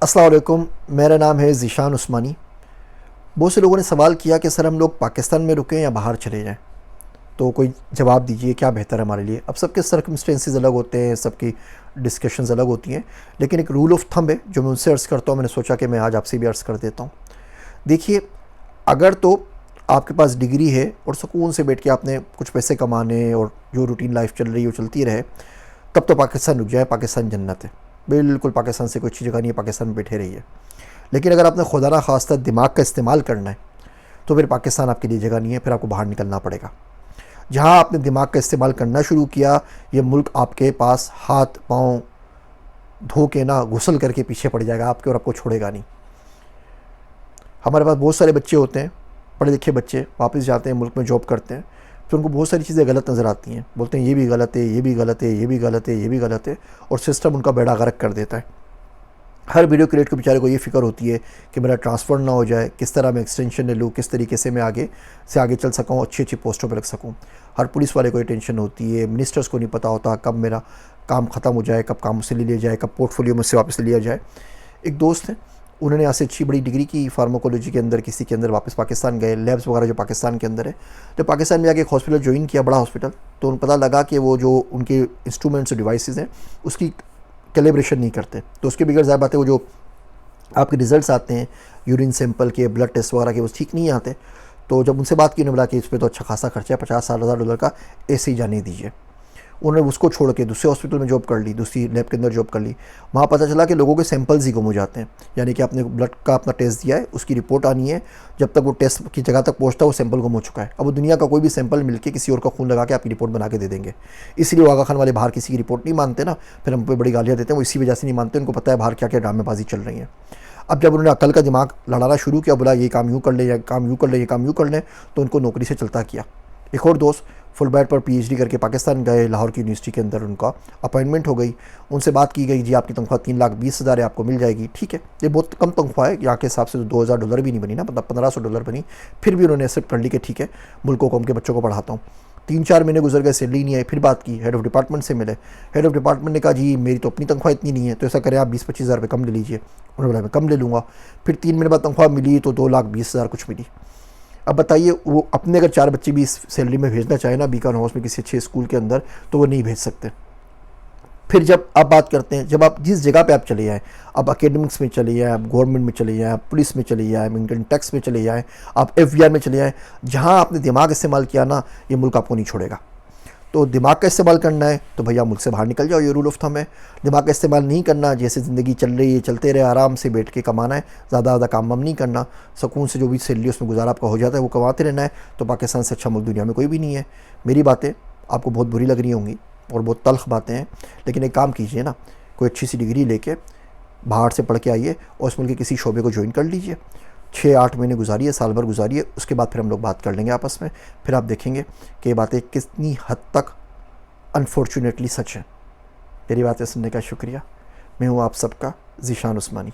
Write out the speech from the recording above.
अस्सलाम वालेकुम, मेरा नाम है ज़ीशान उस्मानी। बहुत से लोगों ने सवाल किया कि सर हम लोग पाकिस्तान में रुकें या बाहर चले जाएं, तो कोई जवाब दीजिए क्या बेहतर है हमारे लिए। अब सबके सर्कमस्टेंसेस अलग होते हैं, सबकी डिस्कशंस अलग होती हैं, लेकिन एक रूल ऑफ थंब है जो मैं उनसे अर्ज़ करता हूँ। मैंने सोचा कि मैं आज आपसे भी अर्ज़ कर देता हूँ। देखिए, अगर तो आपके पास डिग्री है और सुकून से बैठ के आपने कुछ पैसे कमाने और जो रूटीन लाइफ चल रही है वो चलती रहे, तब तो पाकिस्तान रुक जाए। पाकिस्तान जन्नत है, बिल्कुल पाकिस्तान से कोई अच्छी जगह नहीं है, पाकिस्तान में बैठे रहिए। लेकिन अगर आपने खुदा ना खास्ता दिमाग का इस्तेमाल करना है तो फिर पाकिस्तान आपके लिए जगह नहीं है, फिर आपको बाहर निकलना पड़ेगा। जहाँ आपने दिमाग का इस्तेमाल करना शुरू किया, ये मुल्क आपके पास हाथ पाँव धो के ना गुसल करके पीछे पड़ जाएगा आपके, और आपको छोड़ेगा नहीं। हमारे पास बहुत सारे बच्चे होते हैं, पढ़े लिखे बच्चे, वापस जाते हैं मुल्क में जॉब करते हैं, फिर उनको बहुत सारी चीज़ें गलत नज़र आती हैं, बोलते हैं ये भी गलत है, ये भी गलत है, ये भी गलत है, ये भी गलत है, और सिस्टम उनका बेड़ा गर्क कर देता है। हर वीडियो क्रिएट को बेचारे को ये फ़िक्र होती है कि मेरा ट्रांसफ़र ना हो जाए, किस तरह मैं एक्सटेंशन ले लूँ, किस तरीके से मैं आगे से आगे चल सकूँ, अच्छी अच्छी पोस्टों पर लग सकूँ। हर पुलिस वाले को ये टेंशन होती है। मिनिस्टर्स को नहीं पता होता कब मेरा काम ख़त्म हो जाए, कब काम मुझसे ले लिया जाए, कब पोर्टफोलियो मुझसे वापस लिया जाए। एक दोस्त है, उन्होंने यहाँ से अच्छी बड़ी डिग्री की फार्माकोलॉजी के अंदर, किसी के अंदर, वापस पाकिस्तान गए, लैब्स वगैरह जो पाकिस्तान के अंदर है। जब पाकिस्तान में जाके एक हॉस्पिटल ज्वाइन किया, बड़ा हॉस्पिटल, तो उनको पता लगा कि वो जो उनके इंस्ट्रूमेंट्स और डिवाइसेस हैं उसकी कैलिब्रेशन नहीं करते, तो उसके बगैर ज़ाहिर बात है वो जो आपके रिज़ल्ट्स आते हैं यूरिन सैंपल के, ब्लड टेस्ट वगैरह के, वो ठीक नहीं आते। तो जब उनसे बात की, उन्होंने बोला कि इस पर तो अच्छा खासा खर्चा है, 50-60 हज़ार डॉलर का, ऐसे ही जाने दीजिए। उन्होंने उसको छोड़ के दूसरे हॉस्पिटल में जॉब कर ली, दूसरी लैब के अंदर जॉब कर ली। वहाँ पता चला कि लोगों के सैंपल्स ही गुम हो जाते हैं, यानी कि आपने ब्लड का अपना टेस्ट दिया है, उसकी रिपोर्ट आनी है, जब तक वो टेस्ट की जगह तक पहुँचता है वो सैंपल गुम हो चुका है। अब वो दुनिया का कोई भी सैंपल मिलके किसी और का खून लगा के आपकी रिपोर्ट बना के दे देंगे। इसीलिए आगा खान वाले बाहर किसी की रिपोर्ट नहीं मानते ना, फिर हम पे बड़ी गालियाँ देते हैं। वो इसी वजह से नहीं मानते, उनको पता है बाहर क्या क्या ड्रामेबाजी चल रही है। अब जब उन्होंने अकल का दिमाग लड़ाना शुरू किया, बोला ये काम यूँ कर ले, ये काम यूँ कर ले, ये काम यूँ कर ले, तो उनको नौकरी से चलता किया। एक और दोस्त फुल ब्राइट पर पीएचडी करके पाकिस्तान गए, लाहौर की यूनिवर्सिटी के अंदर उनका अपॉइंटमेंट हो गई। उनसे बात की गई, जी आपकी तनख्वाह 3,20,000 है, आपको मिल जाएगी। ठीक है, ये बहुत कम तनख्वाह है, यहाँ के हिसाब से तो $2,000 भी नहीं बनी ना, मतलब $1,500 बनी। फिर भी उन्होंने एक्सेप्ट कर ली कि ठीक है, मुल्कों को, उनके बच्चों को पढ़ाता हूँ। 3-4 महीने गुजर गए, सैलरी नहीं आई। फिर बात की, हेड ऑफ़ डिपार्टमेंट से मिले। हेड ऑफ़ डिपार्टमेंट ने कहा जी मेरी तो अपनी तनख्वाह इतनी नहीं है, तो ऐसा करें आप 20-25 हज़ार रुपये कम ले लीजिए। उन्होंने बोला मैं कम ले लूँगा। फिर 3 महीने बाद तनख्वाह मिली तो 2,20,000 कुछ मिली। अब बताइए, वो अपने अगर 4 बच्चे भी इस सैलरी में भेजना चाहे ना, बीकान हाउस में किसी अच्छे स्कूल के अंदर, तो वो नहीं भेज सकते। फिर जब आप बात करते हैं, जब आप जिस जगह पे आप चले जाएँ, आप एकेडमिक्स में चले जाएँ, आप गवर्नमेंट में चले जाएँ, आप पुलिस में चले जाएँ, इनकम टैक्स में चले जाएँ, आप एफबीआई में चले जाएँ, जहाँ आपने दिमाग इस्तेमाल किया ना, ये मुल्क आपको नहीं छोड़ेगा। तो दिमाग का इस्तेमाल करना है तो भैया मुल्क से बाहर निकल जाओ, ये रूल ऑफ थंब है। दिमाग का इस्तेमाल नहीं करना, जैसे ज़िंदगी चल रही है चलते रहे, आराम से बैठ के कमाना है, ज़्यादा काम वाम नहीं करना, सुकून से जो भी सैलरी उसमें गुजारा आपका हो जाता है वो कमाते रहना है, तो पाकिस्तान से अच्छा मुल्क दुनिया में कोई भी नहीं है। मेरी बातें आपको बहुत बुरी लग रही होंगी और बहुत तल्ख बातें हैं, लेकिन एक काम कीजिए ना, कोई अच्छी सी डिग्री लेके बाहर से पढ़ के आइए और उस मुल्क के किसी शोबे को ज्वाइन कर लीजिए। 6-8 महीने गुजारिए, साल भर गुजारिए, उसके बाद फिर हम लोग बात कर लेंगे आपस में। फिर आप देखेंगे कि ये बातें कितनी हद तक अनफॉर्चुनेटली सच है। मेरी बातें सुनने का शुक्रिया। मैं हूँ आप सबका ज़ीशान उस्मानी।